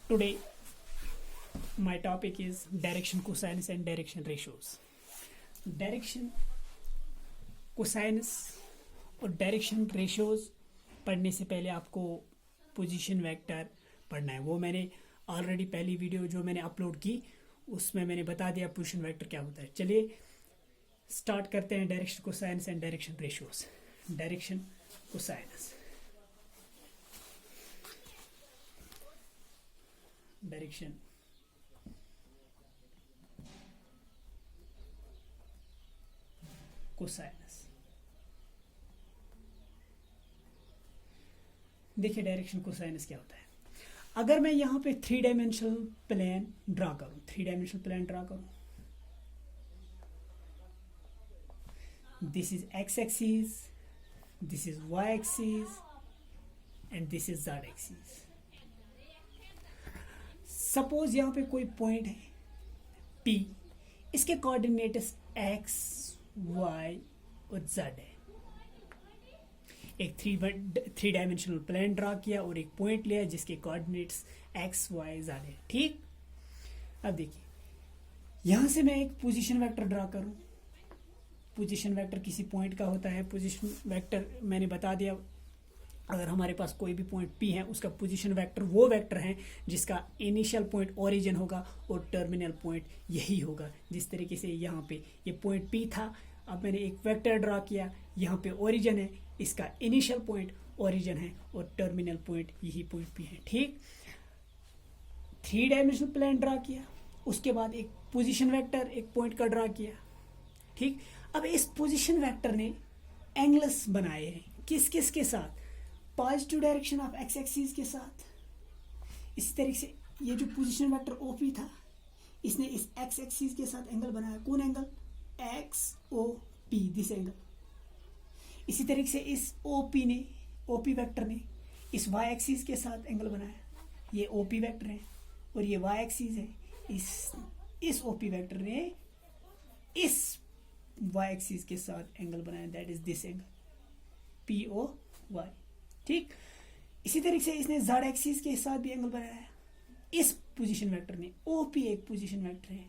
Today, my topic is direction cosines and direction ratios. Direction cosines और direction ratios पढ़ने से पहले आपको पोजीशन वेक्टर पढ़ना है. वो मैंने ऑलरेडी पहली वीडियो जो मैंने अपलोड की उसमें मैंने बता दिया पोजीशन वेक्टर क्या होता है. चलिए स्टार्ट करते हैं direction cosines and direction ratios. Direction cosines, direction cosines. देखिए डायरेक्शन कोसाइनस क्या होता है. अगर मैं यहाँ पे थ्री डायमेंशनल प्लेन ड्रा करूं, this is X axis, this is Y axis and this is Z axis. Suppose यहाँ पे कोई पॉइंट है P, इसके कोऑर्डिनेट्स x, y और z है. एक थ्री डायमेंशनल प्लेन ड्रा किया और एक पॉइंट लिया जिसके कोऑर्डिनेट्स x, y, z है. ठीक. अब देखिए यहां से मैं एक पोजीशन वेक्टर ड्रा करूं. पोजीशन वेक्टर किसी पॉइंट का होता है. पोजीशन वेक्टर मैंने बता दिया, अगर हमारे पास कोई भी पॉइंट P है उसका पोजीशन वेक्टर वो वेक्टर है जिसका इनिशियल पॉइंट ओरिजिन होगा और टर्मिनल पॉइंट यही होगा. जिस तरीके से यहाँ पे ये पॉइंट P था, अब मैंने एक वेक्टर ड्रा किया, यहाँ पे ओरिजिन है, इसका इनिशियल पॉइंट ओरिजिन है और टर्मिनल पॉइंट यही पॉइंट P है. ठीक. थ्री डायमेंशनल प्लेन ड्रा किया, उसके बाद एक पोजीशन वेक्टर एक पॉइंट का ड्रा किया. ठीक. अब इस पोजीशन वेक्टर ने एंगल्स बनाए हैं किस किस के साथ? Positive direction of X axis के साथ. इसी तरीके से ये जो पोजीशन वेक्टर OP था, इसने इस एक्स एक्सिस के साथ एंगल बनाया. कौन एंगल? XOP, this angle. इसी तरीके से इस OP वेक्टर ने इस y एक्सिस के साथ एंगल बनाया. ये OP वेक्टर है और ये y एक्सिस है. इस OP वेक्टर ने इस y एक्सिस के साथ एंगल बनाया, that is this angle POY. ठीक. इसी तरीके से इसने z एक्सिस के साथ भी एंगल बनाया है. इस पोजीशन वेक्टर ने OP एक पोजीशन वेक्टर है.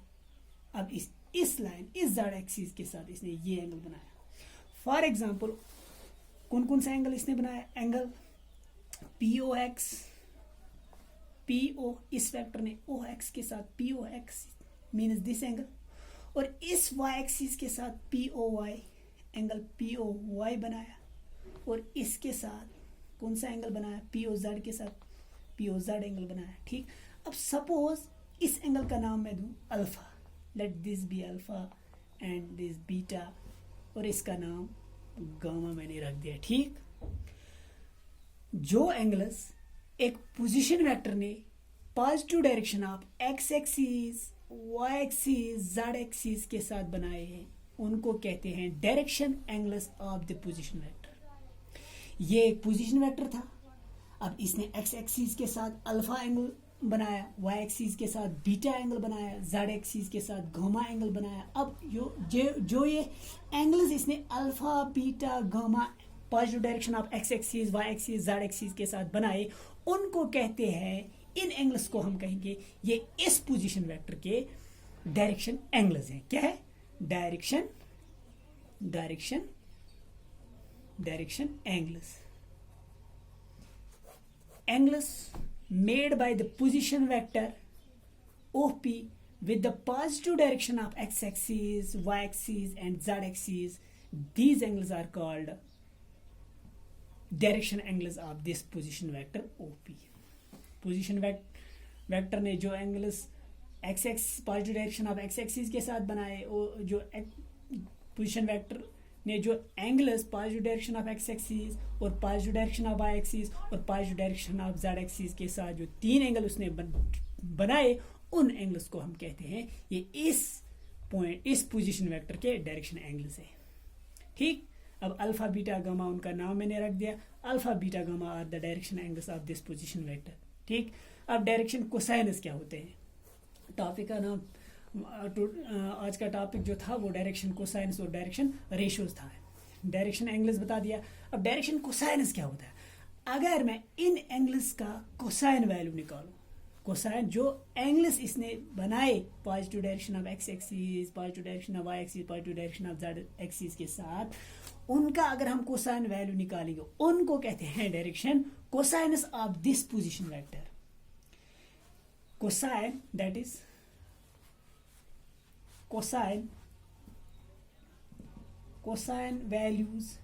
अब इस लाइन इस z एक्सिस के साथ इसने ये एंगल बनाया. फॉर एग्जांपल कौन कौन सा एंगल इसने बनाया? एंगल POX, PO, इस वेक्टर ने OX के साथ POX मीन्स दिस एंगल, और इस y एक्सिस के साथ POY एंगल POY बनाया. और इसके साथ कौन सा एंगल बनाया? POZ के साथ POZ एंगल बनाया. ठीक. अब सपोज इस एंगल का नाम मैं दूं alpha, let this be alpha and this beta, और इसका नाम गामा मैंने रख दिया. ठीक. जो एंगल्स एक पोजीशन वेक्टर ने positive direction of X axis, Y axis, Z axis के साथ बनाए हैं उनको कहते हैं direction angles of the position vector. ये एक पोजीशन वेक्टर था. अब इसने एक्स एक्सिस के साथ अल्फा एंगल बनाया, वाई एक्सिस के साथ बीटा एंगल बनाया, जेड एक्सिस के साथ गामा एंगल बनाया. अब जो ये एंगल्स इसने alpha, beta, gamma positive direction of X axis, Y axis, Z axis के साथ बनाए उनको कहते हैं, इन एंगल्स को हम कहेंगे ये इस पोजीशन वेक्टर के डायरेक्शन एंगल्स हैं. क्या है? Direction angles made by the position vector OP with the positive direction of x axis, y axis and z axis. These angles are called direction angles of this position vector OP. Position vector ने जो angles x axis positive direction of x axis के साथ बनाए, जो position vector ने जो angles positive direction of X axis और positive direction of Y axis और positive direction of Z axis के साथ जो तीन एंगल उसने बनाए, उन एंगल्स को हम कहते हैं ये इस पोजीशन वेक्टर के डायरेक्शन एंगल्स है. ठीक. अब अल्फा, बीटा, गामा उनका नाम मैंने रख दिया. Alpha, beta, gamma are the direction angles of this position vector. ठीक. अब डायरेक्शन कोसाइनस क्या होते हैं? टॉपिक का नाम आज का टॉपिक जो था वो डायरेक्शन कोसाइनस और डायरेक्शन रेशियोज था. डायरेक्शन एंगल्स बता दिया. अब डायरेक्शन कोसाइनस क्या होता है? अगर मैं इन एंगल्स का कोसाइन वैल्यू निकालूं, कोसाइन जो एंगल्स इसने बनाए positive direction of X axis, positive direction of Y axis, positive direction of Z axis के साथ, उनका अगर हम कोसाइन वैल्यू निकालेंगे उनको कहते हैं direction cosines of this position vector. Cosine that is cosine values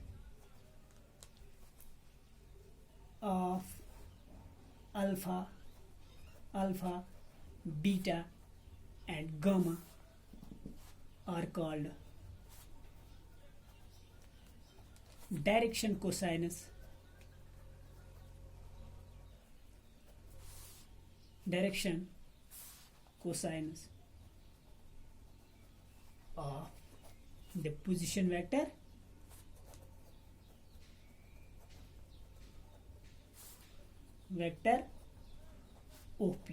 of alpha, beta and gamma are called direction cosinus of the position vector OP.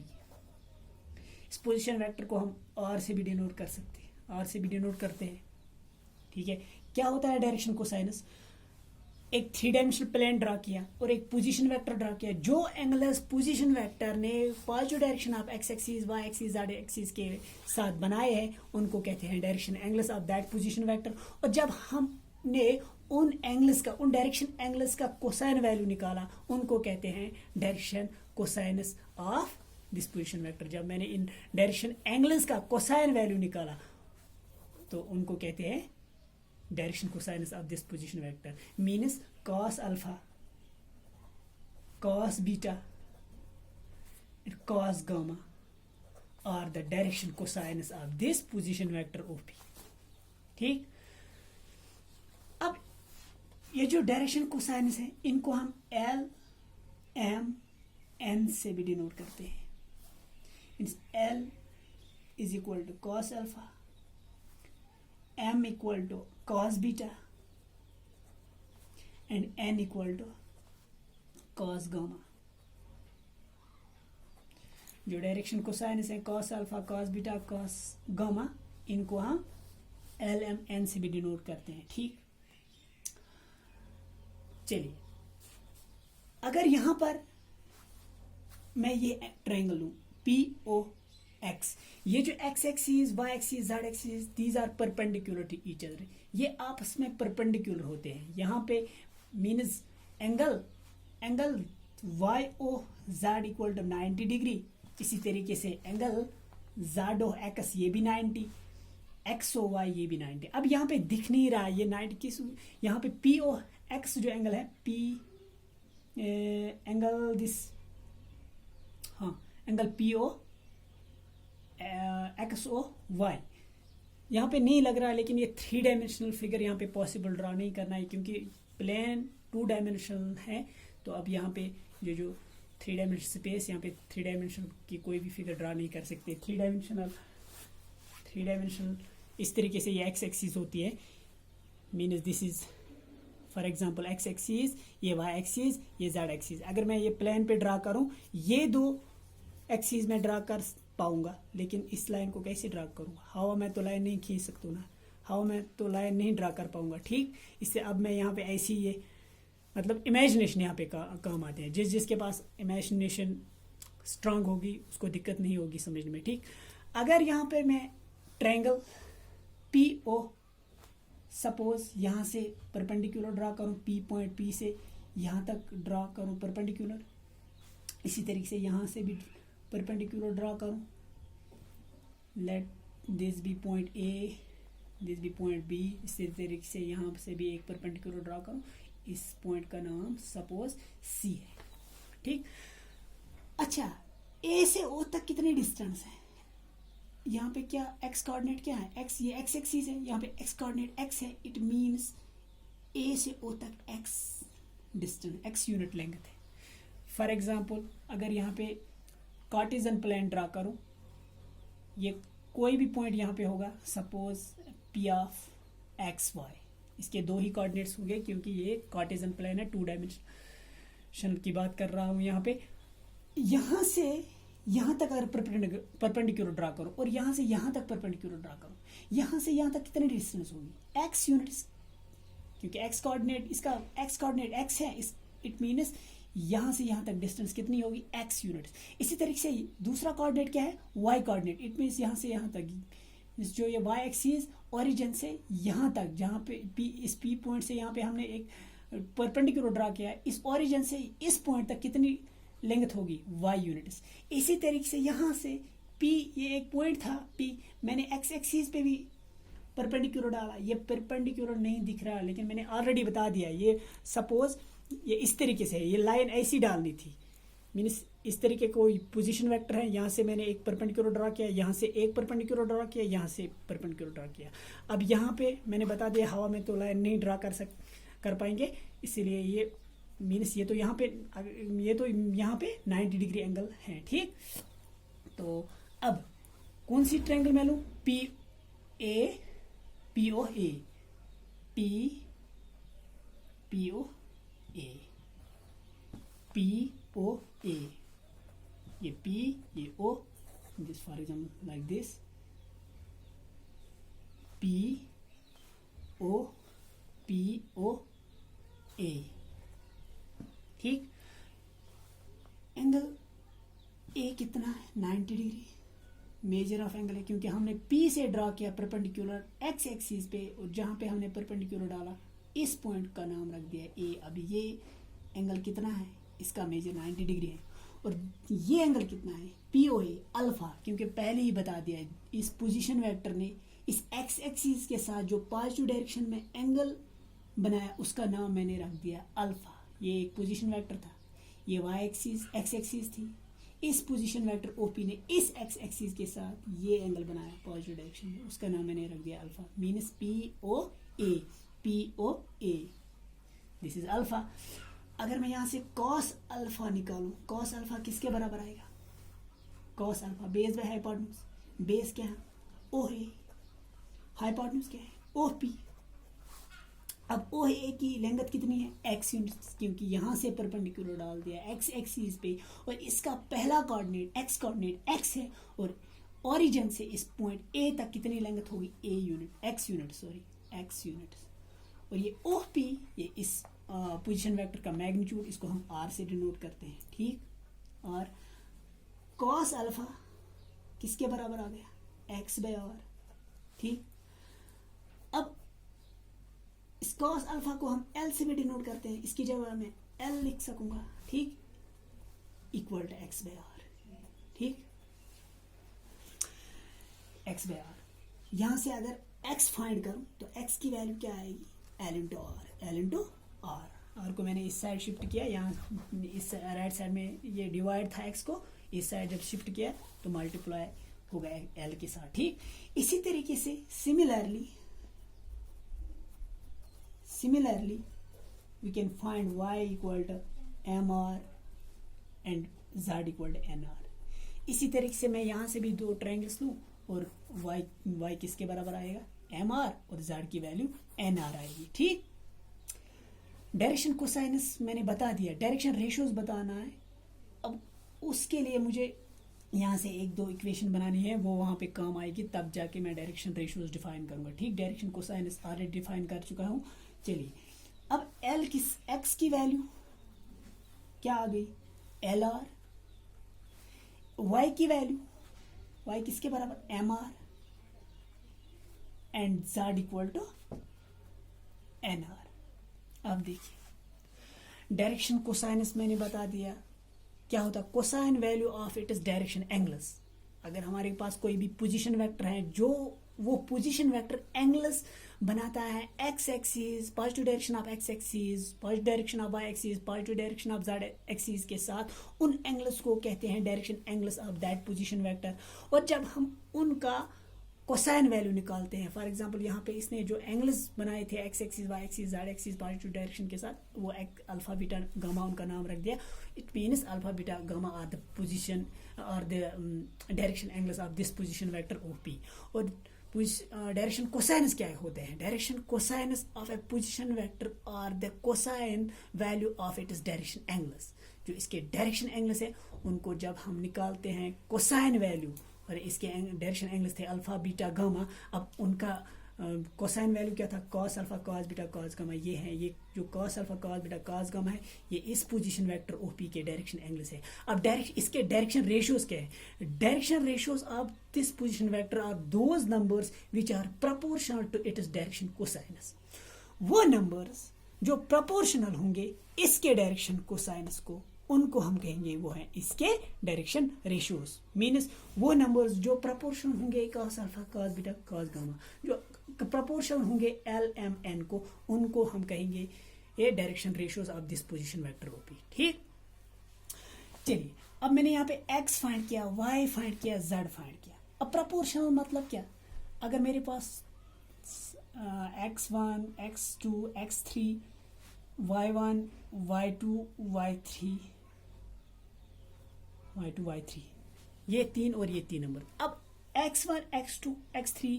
इस पोजीशन वेक्टर को हम R से भी डिनोट कर सकते हैं, R से भी डिनोट करते हैं. ठीक है, क्या होता है डायरेक्शन कोसाइनस? एक 3 डायमेंशनल प्लेन ड्रा किया और एक पोजीशन वेक्टर ड्रा किया. जो एंगल्स पोजीशन वेक्टर ने positive direction of X axis, Y axis, Z axis के साथ बनाए हैं उनको कहते हैं direction angles of that position vector. और जब हमने उन एंगल्स का, उन डायरेक्शन एंगल्स का कोसाइन वैल्यू निकाला उनको कहते हैं direction cosines of this position vector. जब मैंने इन डायरेक्शन एंगल्स का कोसाइन वैल्यू निकाला तो उनको कहते हैं direction cosines of this position vector. Means cos alpha, cos beta and cos gamma are the direction cosines of this position vector OP. ठीक, अब ये जो डायरेक्शन कोसाइनस है इनको हम L, M, N से भी डिनोट करते हैं. L is equal to cos alpha, M equal to cos beta and N equal to cos gamma. जो डायरेक्शन कोसाइनस है cos alpha, cos beta, cos gamma, इनको हम L, M, N से भी डिनोट करते हैं. ठीक, चलिए अगर यहां पर मैं ये ट्रायंगल लूं POX, ये जो x axis, y axis, z axis, these are perpendicular to each other. ये आपस में परपेंडिकुलर होते हैं. यहाँ पे means angle YOZ equal to 90 degree. इसी तरीके से एंगल ZOX ये भी 90, XOY ये भी 90. अब यहाँ पे दिख नहीं रहा ये 90 किस, यहाँ पे POX जो एंगल है, एंगल दिस, हाँ एंगल XOY यहाँ पे नहीं लग रहा है, लेकिन ये 3 डायमेंशनल फिगर यहाँ पे पॉसिबल ड्रा नहीं करना है क्योंकि प्लेन 2 डायमेंशनल है. तो अब यहाँ पे जो 3 डायमेंशनल स्पेस, यहाँ पे 3 डायमेंशनल की कोई भी फिगर ड्रा नहीं कर सकते. 3 डायमेंशनल इस तरीके से ये एक्स एक्सिस होती है. Means this is for example x axis, ये वाई एक्सिस, ये जेड एक्सिस. अगर मैं ये प्लेन पे ड्रा करूं, ये 2 एक्सिस में ड्रा कर पाऊंगा, लेकिन इस लाइन को कैसे ड्रा करूंगा? हवा में तो लाइन नहीं खींच सकता ना, हवा में तो लाइन नहीं ड्रा कर पाऊंगा. ठीक, इससे अब मैं यहाँ पे ऐसी ये मतलब इमेजिनेशन यहाँ पे काम आते हैं. जिसके पास इमेजिनेशन स्ट्रांग होगी उसको दिक्कत नहीं होगी समझने में. ठीक, अगर यहाँ पे मैं ट्रायंगल PO सपोज यहाँ से परपेंडिकुलर ड्रा करूँ, पॉइंट P से यहाँ तक ड्रा करूँ परपेंडिकुलर, इसी तरीके से यहाँ से भी परपेंडिकुलर ड्रा करूँ. Let this be point A, this be point B. इसी तरीके से यहाँ से भी एक परपेंडिकुलर ड्रा करूँ. इस पॉइंट का नाम सपोज C है. ठीक, अच्छा A से O तक कितनी डिस्टेंस है? यहाँ पे क्या x कोऑर्डिनेट क्या है? x, ये x एक्सिस है, यहाँ पे x कोऑर्डिनेट x है. इट मीन्स A से O तक x distance, x unit length है. फॉर एग्जांपल अगर यहाँ पे कार्टेशियन प्लेन ड्रा करूँ, ये कोई भी पॉइंट यहाँ पे होगा, सपोज P ऑफ XY. इसके 2 ही कोऑर्डिनेट्स होंगे क्योंकि ये कार्टेशियन प्लेन है, 2 डायमेंशन की बात कर रहा हूँ यहाँ पे. यहाँ से यहाँ तक अगर परपेंडिकुलर ड्रा करो और यहाँ से यहाँ तक परपेंडिकुलर ड्रा करो, यहाँ से यहाँ तक कितनी डिस्टेंस होगी? x यूनिट्स, क्योंकि x कोऑर्डिनेट, इसका x कोऑर्डिनेट x है. इट मीन्स यहाँ से यहाँ तक डिस्टेंस कितनी होगी, x यूनिट्स। इसी तरीके से दूसरा कोऑर्डिनेट क्या है, y कोऑर्डिनेट। इट मीन्स यहाँ से यहाँ तक, जो ये y एक्सिस ओरिजिन से यहाँ तक, जहाँ पे p, इस p पॉइंट से यहाँ पे हमने एक परपेंडिकुलर ड्रा किया है, इस ओरिजिन से इस पॉइंट तक कितनी लेंथ होगी, y यूनिट्स। इसी तरीके से यहाँ से p, ये एक पॉइंट था p, मैंने x एक्सिस पे भी परपेंडिकुलर डाला, ये परपेंडिकुलर नहीं दिख रहा लेकिन मैंने ऑलरेडी बता दिया। ये सपोज ये इस तरीके से, ये लाइन ऐसी डालनी थी, मीन्स इस तरीके कोई पोजीशन वेक्टर है, यहाँ से मैंने एक परपेंडिकुलर ड्रा किया, यहाँ से एक परपेंडिकुलर ड्रा किया, यहाँ से परपेंडिकुलर ड्रा किया। अब यहाँ पे मैंने बता दिया हवा में तो लाइन नहीं ड्रा कर पाएंगे, इसीलिए ये मीन्स ये तो यहाँ पे 90 डिग्री एंगल है, ठीक। तो अब कौन सी ट्रायंगल मैं लूँ, POA, ये P, ये O, this for example like this, POA, ठीक। एंगल A कितना है, 90 डिग्री मेजर ऑफ एंगल है, क्योंकि हमने P से ड्रा किया परपेंडिकुलर x एक्सिस पे, और जहाँ पे हमने परपेंडिकुलर डाला इस पॉइंट का नाम रख दिया A। अब ये एंगल कितना है, इसका मेजर 90 डिग्री है, और ये एंगल कितना है, POA अल्फा, क्योंकि पहले ही बता दिया है इस पोजीशन वेक्टर ने इस x एक्सिस के साथ जो पॉजिटिव डायरेक्शन में एंगल बनाया उसका नाम मैंने रख दिया अल्फा। ये एक पोजीशन वेक्टर था, ये y एक्सिस x एक्सिस थी, इस पोजीशन वेक्टर OP ने इस x एक्सिस के साथ ये एंगल बनाया पॉजिटिव डायरेक्शन में, उसका नाम मैंने रख दिया alpha, means POA, this is alpha. अगर मैं यहाँ से cos अल्फा निकालूं, cos अल्फा किसके बराबर आएगा, cos alpha base by hypotenuse, base क्या है OA, हाइपोटेन्यूज क्या है OP। अब OA की लेंथ कितनी है, x यूनिट्स, क्योंकि यहाँ से परपेंडिकुलर डाल दिया x एक्सिस पे, और इसका पहला कोऑर्डिनेट x कोऑर्डिनेट x है, और ओरिजिन से इस पॉइंट A तक कितनी लेंथ होगी, x यूनिट्स, और ये OP, ये इस पोजीशन वेक्टर का मैग्नीट्यूड, इसको हम r से डिनोट करते हैं, ठीक। और cos अल्फा किसके बराबर आ गया, x/r, ठीक। अब इस cos अल्फा को हम L से भी डिनोट करते हैं, इसकी जगह मैं L लिख सकूंगा, ठीक, इक्वल टू x/r, ठीक, x/r। यहां से अगर x फाइंड करूं तो x की वैल्यू क्या आएगी, L इंटू r। r को मैंने इस साइड शिफ्ट किया, यहाँ इस राइट साइड में ये डिवाइड था x को, इस साइड जब शिफ्ट किया तो मल्टीप्लाई हो गया L के साथ, ठीक। इसी तरीके से similarly we can find y equal to mr and z equal to nr। इसी तरीके से मैं यहाँ से भी दो ट्रायंगल्स लूँ, और y किसके बराबर आएगा, mr, और z की वैल्यू nr आएगी, ठीक। डायरेक्शन कोसाइनस मैंने बता दिया, डायरेक्शन रेशियोज बताना है। अब उसके लिए मुझे यहाँ से एक दो इक्वेशन बनानी है, वो वहाँ पे काम आएगी, तब जाके मैं डायरेक्शन रेशियोज डिफाइन करूँगा, ठीक। डायरेक्शन कोसाइनस ऑलरेडी डिफाइन कर चुका हूँ। चलिए अब x की वैल्यू क्या आ गई, LR, y की वैल्यू, y किसके बराबर, MR, and z equal to NR। अब देखिए डायरेक्शन कोसाइनस मैंने बता दिया क्या होता है, cosine value of it is direction angles. अगर हमारे पास कोई भी पोजीशन वेक्टर है, जो वो पोजीशन वेक्टर एंगल्स बनाता है, x axis, positive direction of x axis, positive direction of y axis, positive direction of z axis के साथ, उन एंगल्स को कहते हैं direction angles of that position vector. और जब हम उनका कोसाइन वैल्यू निकालते हैं, फॉर एग्जांपल यहाँ पे इसने जो एंगल्स बनाए थे x axis, y axis, z axis positive direction के साथ, वो अल्फा बीटा गामा उनका नाम रख दिया। It means alpha beta gamma are the position और the direction angles of this position vector OP। और डायरेक्शन कोसाइनस क्या होते हैं, direction cosines of a position vector और the cosine value of it is direction angles. जो इसके direction angles है उनको जब हम निकालते हैं कोसाइन वैल्यू, और इसके डायरेक्शन एंगल्स थे अल्फा बीटा गामा, अब उनका कोसाइन वैल्यू क्या था, cos alpha cos beta cos gamma, ये है, ये जो cos alpha cos beta cos gamma है ये इस पोजीशन वेक्टर ओपी के डायरेक्शन एंगल से। अब इसके डायरेक्शन रेशियोज क्या है, direction ratios of this position vector are those numbers which are proportional to its direction cosines. वो नंबर्स जो प्रोपोर्शनल होंगे इसके डायरेक्शन कोसाइनस को, उनको हम कहेंगे वो है इसके डायरेक्शन रेशियोज। मीन्स वो नंबर्स जो प्रोपोर्शनल होंगे cos alpha cos beta cos gamma, जो प्रोपोर्शनल होंगे एल एम एन को, उनको हम कहेंगे ये direction ratios of this position vector OP. ठीक, चलिए अब मैंने यहाँ पे x फाइंड किया, y फाइंड किया, z फाइंड किया। अब प्रोपोर्शनल मतलब क्या, अगर मेरे पास x1 x2 x3 y1 y2 y3 y2 y3 ये तीन और ये तीन नंबर। अब x1 x2 x3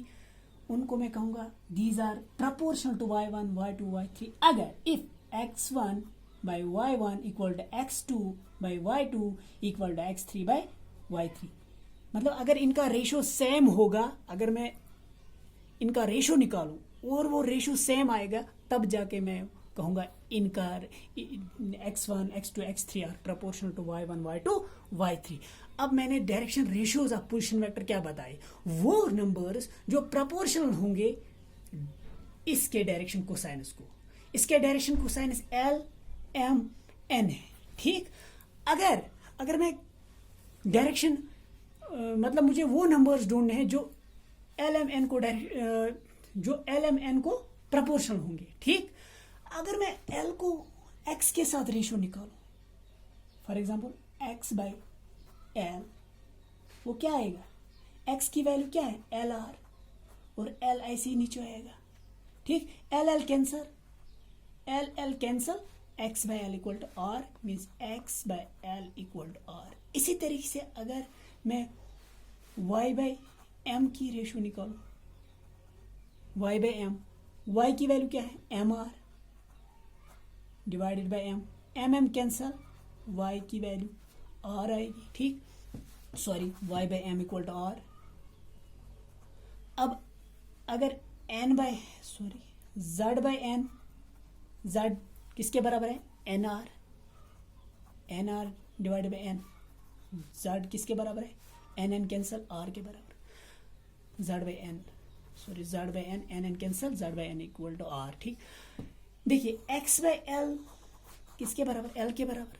उनको मैं कहूंगा these are proportional to y1 y2 y3 अगर if x1 by y1 equal to x2 by y2 equal to x3 by y3। मतलब अगर इनका रेशो सेम होगा, अगर मैं इनका रेशो निकालूं और वो रेशो सेम आएगा तब जाके मैं कहूंगा इनका x1 x2 x3 are proportional to y1 y2 y3। अब मैंने direction ratios of position vector क्या बताए, वो नंबर्स जो प्रोपोर्शनल होंगे इसके डायरेक्शन कोसाइनस को, इसके direction cosines L M N है। ठीक, अगर मैं डायरेक्शन मतलब मुझे वो नंबर्स ढूंढने हैं जो एल एम एन को प्रोपोर्शनल होंगे। ठीक, अगर मैं एल को एक्स के साथ रेशियो निकालूं, for example x by L, वो क्या आएगा, एक्स की वैल्यू क्या है एल आर और एल ऐसे ही नीचे आएगा। ठीक, L L cancel, L L cancel, X by L equal to R means X by L equal to R. इसी तरीके से अगर मैं वाई बाई एम की रेशियो निकालूं, वाई बाई एम, वाई की वैल्यू क्या है M R divided by M, M M cancel, Y की वैल्यू आर आएगी। ठीक, sorry Y by M equal to R. अब अगर N by Z by N, Z किसके बराबर है N R, N R divided by N, Z किसके बराबर है एन एन कैंसल आर के बराबर, Z by N Z by N, N N cancel, Z by N equal to R. ठीक, देखिए एक्स बाई एल किसके बराबर एल के बराबर,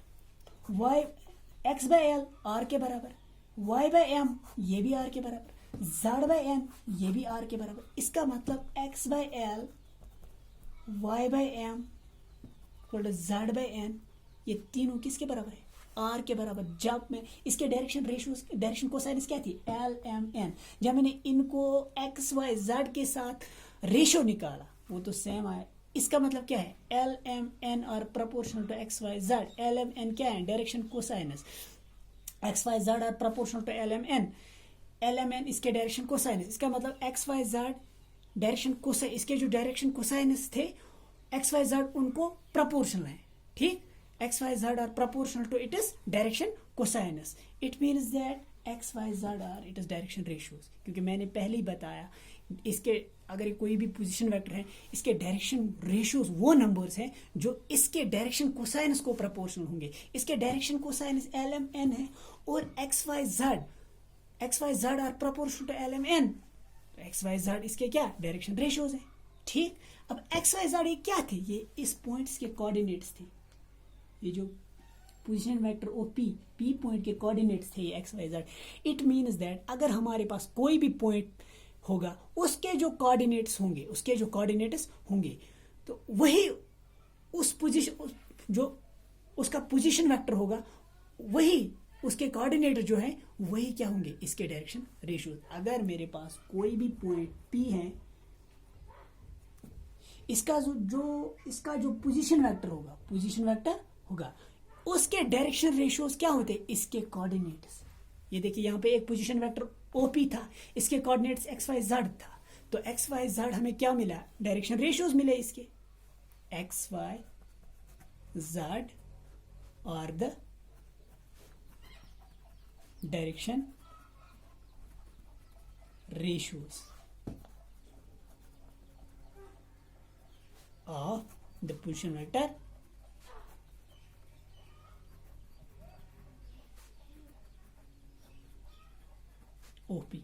Y X by L R के बराबर, वाई बाई एम ये भी आर के बराबर, जेड बाई एन ये भी आर के बराबर। इसका मतलब X by L, Y by M equal to Z by N, ये तीनों किसके बराबर है आर के बराबर। जब मैं इसके डायरेक्शन रेशियो, डायरेक्शन कोसाइनस क्या थी एल एम एन, जब मैंने इनको एक्स वाई जेड के साथ रेशियो निकाला वो तो सेम आया। इसका मतलब क्या है L M N are proportional to X Y Z. L M N क्या है direction cosines, X Y Z are proportional to L M N, L M N इसके डायरेक्शन कोसाइनस। इसका मतलब X Y Z direction cosines, इसके जो direction cosines थे X Y Z उनको proportional है। ठीक, X Y Z are proportional to it is direction cosines. It means that X Y Z are it is direction ratios, क्योंकि मैंने पहले ही बताया इसके अगर कोई भी पोजीशन वेक्टर है इसके डायरेक्शन रेशियोज वो नंबर्स हैं जो इसके डायरेक्शन कोसाइनस को प्रोपोर्शनल होंगे। इसके direction cosines L M N है और X Y Z are proportional to L M N, X Y Z इसके क्या डायरेक्शन रेशियोज है। ठीक, अब एक्स वाई जेड ये क्या थे, ये इस पॉइंट्स के कोऑर्डिनेट्स थे, ये जो position vector O P point के कोऑर्डिनेट्स थे ये X Y Z. It means that अगर हमारे पास कोई भी पॉइंट होगा उसके जो कोऑर्डिनेट्स होंगे तो वही उस पोजीशन जो उसका पोजीशन वेक्टर होगा वही उसके कोऑर्डिनेट जो है वही क्या होंगे इसके डायरेक्शन रेशियो। अगर मेरे पास कोई भी पॉइंट पी है, इसका जो पोजीशन वेक्टर होगा उसके डायरेक्शन रेशियोज क्या होते हैं इसके कोऑर्डिनेट्स। ये देखिए यहाँ पे एक पोजीशन वेक्टर ओपी था, इसके कोऑर्डिनेट्स एक्स वाई जेड था, तो एक्स वाई जेड हमें क्या मिला डायरेक्शन रेशियोज मिले इसके, एक्स वाई जेड और the direction ratios. of the position vector OP.